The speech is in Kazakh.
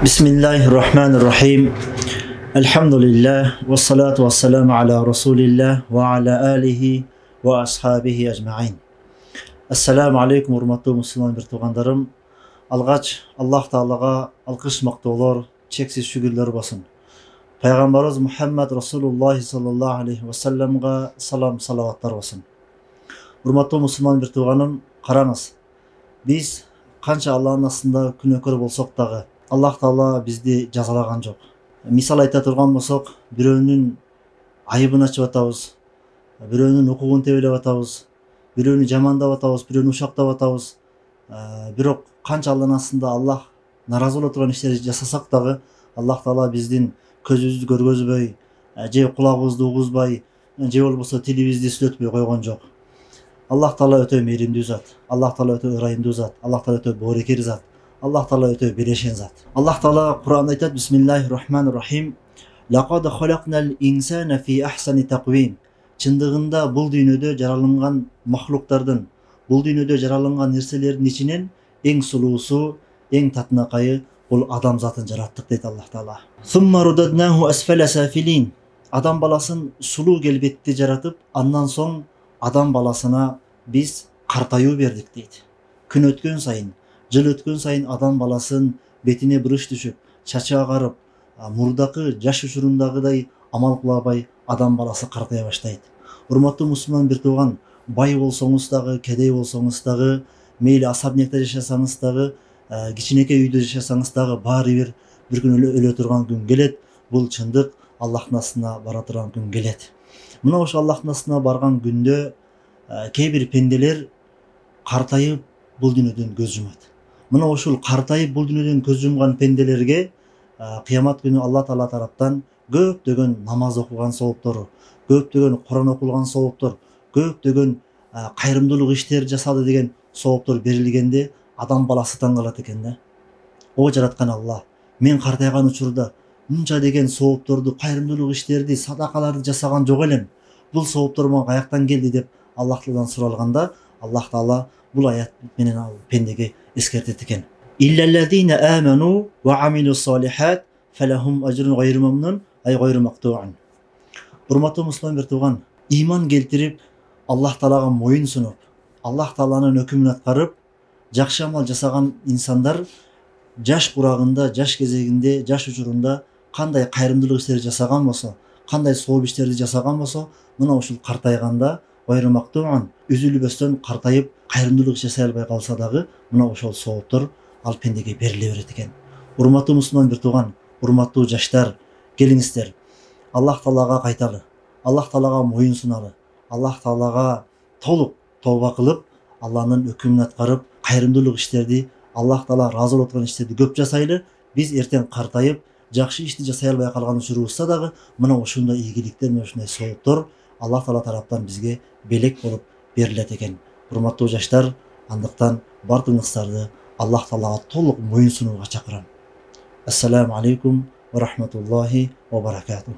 Bismillahirrahmanirrahim. Elhamdülillah ve salatu ve selamu ala Resulillah ve ala alihi ve ashabihi ecma'in. Assalamu alaikum hurmatly musulman bir tuğandarım. Algaç Allah Ta'alaga alkış maktolar, çeksiz şükürler basın. Peygamberimiz Muhammed Resulullah sallallahu aleyhi ve sellem'ga salam salavatlar basın. Hurmatly musulman bir tuğanım, qarаңыз. Biz kança Allah'ın aslında күнөөкөр bolsok dagı Allah Taala bizdi жазалаган жок. Misal ayta турган болсок, бирөөнүн айыбын ачып атабыз, бирөөнүн укугун тебелеп атабыз, бирөөнү жамандап атабыз, бирөөнү ушактап атабыз. Бирок канча Алланын астында Аллах наразы боло турган иштерди жасасак дагы, Аллах Таала биздин көзүбүздү көргөзбөй, же кулагыбызды угузбай, же болбосо тилибизди сүйлөтпөй койгон жок. Аллах Таала өтө мейримдүү зат, Аллах Таала өтө ырайымдуу зат, Аллах Таала өтө боорекер зат. Allah Taala ötö bileşen zat. Allah Taala Kur'an'da aytat Bismillahirrahmanirrahim. Laqad khalaqnal insana fi ahsani taqvim. Çındığında bul dünyada jaralıngan mahluklardan, bul dünyada jaralıngan nerselerdin içinen eng suluusu, eng tatınakayı bul adam zatın jarattık deydi Allah Taala. Thumma rudadnahu asfala safilin. Adam balasın sulu gelbetти jaratıp, andan soň adam balasına biz kartayuu berdik deydi. Күн өткөн сайын, жыл өткөн сайын адам баласын бетине бұрыш түшүп, чачы агарып, мурдакы жаш учурундагыдай амал кылабай адам баласы картая баштайт. Урматтуу мусулман бир тууган, бай болсоңуз дагы, кедей болсоңуз дагы, мейли асабнекте жашасаңыз дагы, кичинекей үйдө жашасаңыз дагы, баары бир күн өлө турган күн келет. Бул чындык, Аллахтын астына бара турган күн келет. Мына ошо Аллахтын астына барган күндө кээ бир пенделер картайып бул дүйнөдөн көз жумат. Мына ушул картайып бул дүйнөдөн көз жумган пенделерге кыямат күнү Алла Таала тараптан көптөгөн намаз окуган сооптор, көптөгөн Куран окулган сооптор, көптөгөн кайрымдуулук иштер жасады деген сооптор берилгенде адам баласы таң калат экен да. О жараткан Алла, мен картайган учурда мынча деген соопторду, кайрымдуулук иштерди, садакаларды жасаган жок элем. Бул сооптор мага каяктан келди деп Аллах Тааладан суралганда, Аллах Таала бул аят менен пендеге эскертет экен. Иллаллазина аману ва амилус салихат фалахум ажрун гайру мамнун ай гайру мактуун. Урматтуу мусулман бир тууган, иман келтирип, Аллах Таалага моюн сунуп, Аллах Тааланын өкүмүн аткарып, жакшы амал жасаган инсандар жаш курагында, жаш кезегинде, жаш учурунда кандай кайрымдуулук иштерди жасаган болсо, кандай сооп иштерди жасаган болсо, мына ушул картайганда гайру мактуун, үзүлбөстөн картайып кайрымдуулук жасай албай калса дагы, мына ошол сооптор ал пендеге бериле берет экен. Урматтуу мусулман бир тууган, урматтуу жаштар, келиңиздер. Аллах Таалага кайталы, Аллах Таалага моюн суналы, Аллах Таалага толук тооба кылып, Алланын өкүмүн аткарып, кайрымдуулук иштерди, Аллах Таала ыраазы болуп турган иштерди көп жасайлы. Биз эртең картайып, жакшы ишти жасай албай калган учурубузда дагы, мына ушундай ийгиликтер менен ушундай сооптор Аллах Таала тараптан бизге белек болуп берилет экен. Урматтуу жаштар, андыктан бардыгыңыздарды Аллах Таалага толук моюн сунууга чакырам. Ассаламу алейкум ва рахматуллахи ва баракатуху.